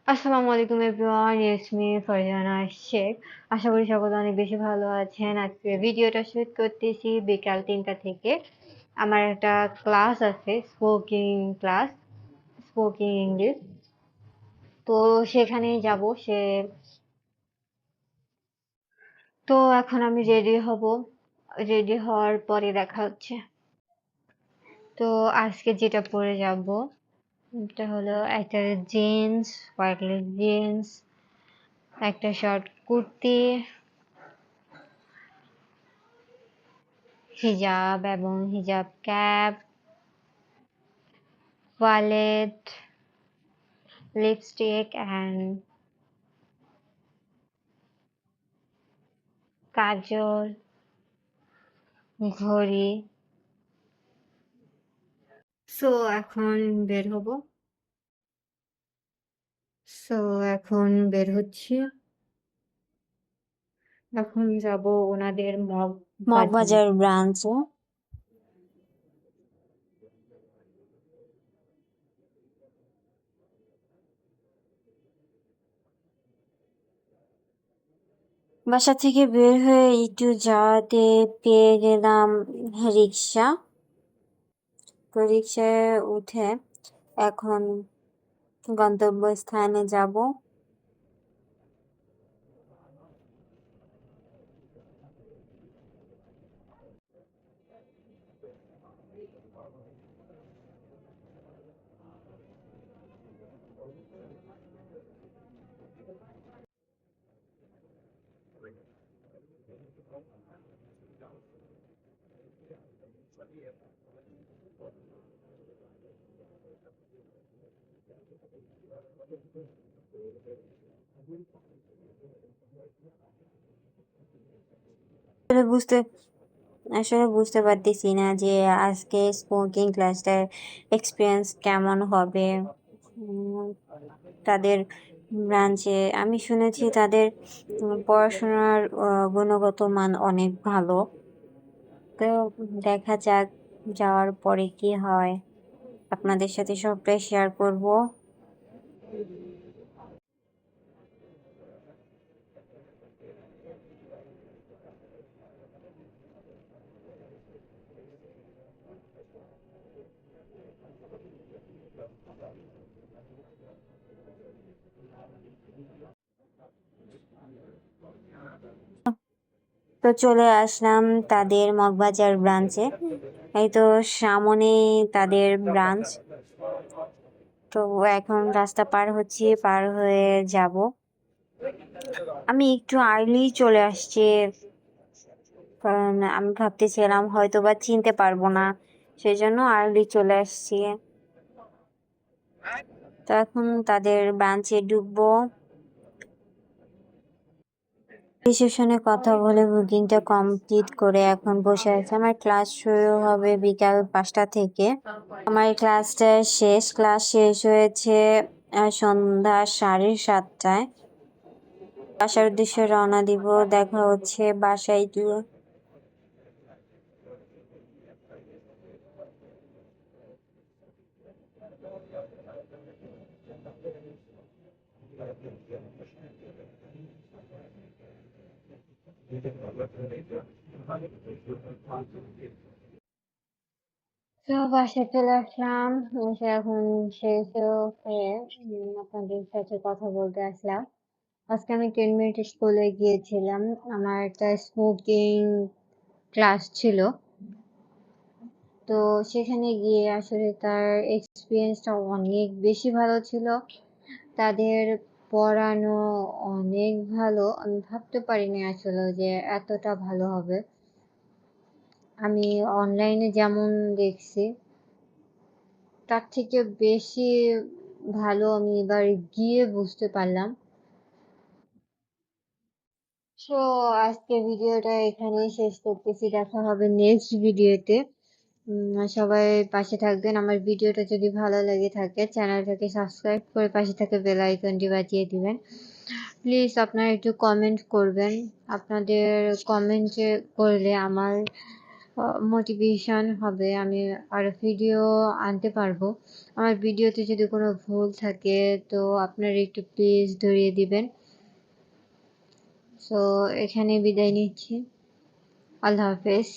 আসসালামু আলাইকুম everyone, it's me Farzana Sheikh. আশা করি সকলে অনেক বেশি ভালো আছেন। আজকে ভিডিওটা শুট করতেছি বিকাল ৩টা থেকে। আমার একটা ক্লাস আছে, ক্লাস, স্পোকিং ইংলিশ। তো সেখানেই যাব। তো এখন আমি রেডি হব। রেডি হওয়ার পরে দেখা হচ্ছে। তো আজকে যেটা পরে যাব এটা হলো একটা জিন্স, হোয়াইট লেগ জিন্স, একটা শর্ট কুর্তি, হিজাব এবং হিজাব ক্যাপ, ওয়ালেট, লিপস্টিক অ্যান্ড কাজল, ঘড়ি। সো এখন বের হব। সো এখন বের হচ্ছি। এখন যাব ওনাদের বাজার। মগবাজার ব্রাঞ্চে। বাসা থেকে বের হয়ে একটু যাওয়াতে পেয়ে গেলাম রিক্সা। তো রিক্সায় উঠে এখন গন্তব্যস্থানে যাব। আসলে বুঝতে পারতেছি না যে আজকে স্মোকিং ক্লাসটার এক্সপিরিয়েন্স কেমন হবে। তাদের ব্রাঞ্চে আমি শুনেছি তাদের পড়াশোনার গুণগত মান অনেক ভালো। তো দেখা যাক যাওয়ার পরে কি হয়, আপনাদের সাথে সবটাই শেয়ার করব। তো চলে আসলাম তাদের মগবাজার ব্রাঞ্চে। এই তো সামনে তাদের ব্রাঞ্চ। তো এখন রাস্তা পার হচ্ছি, পার হয়ে যাব। আমি একটু আর্লি চলে আসছি, কারণ আমি ভাবতেছিলাম হয়তো বা চিনতে পারবো না, সেই জন্য আর্লি চলে আসছি। তো এখন তাদের ব্রাঞ্চে ঢুকবো। রিসেপশনে কথা বলে বুকিংটা কমপ্লিট করে এখন বসে আছি। আমার ক্লাস শুরু হবে বিকাল 5টা থেকে। আমার ক্লাস শেষ হয়েছে সন্ধ্যা 7:30টায়। বাসার উদ্দেশ্যে রওনা দিব, দেখা হচ্ছে বাসায় গিয়ে। তো বাসায় চলে আসলাম। এসে এখন শেষে হয়ে আপনাদের সাথে কথা বলতে আসলাম। আজকে আমি 10 মিনিট স্কুলে গিয়েছিলাম। আমার একটা স্মোকিং ক্লাস ছিল। তো সেখানে গিয়ে আসলে তার এক্সপিরিয়েন্সটা অনেক বেশি ভালো ছিল। তাদের পড়ানো অনেক ভালো। আমি ভাবতে পারিনি আসলে যে এতটা ভালো হবে। আমি অনলাইনে যেমন দেখছি তার থেকে বেশি ভালো আমি এবার গিয়ে বুঝতে পারলাম। সো আজকে ভিডিওটা এখানেই শেষ করতেছি। দেখা হবে নেক্সট ভিডিওতে। সবাই পাশে থাকবেন। আমার ভিডিওটা যদি ভালো লেগে থাকে চ্যানেলটাকে সাবস্ক্রাইব করে পাশে থাকা বেল আইকনটি বাজিয়ে দিবেন। প্লিজ আপনারা একটু কমেন্ট করবেন। আপনাদের কমেন্ট করলে আমার মোটিভেশন হবে, আমি আরো ভিডিও আনতে পারবো। আমার ভিডিওতে যদি কোনো ভুল থাকে তো আপনারা একটু প্লিজ ধরিয়ে দিবেন। সো এখানে বিদায় নিচ্ছি। আল্লাহ হাফেজ।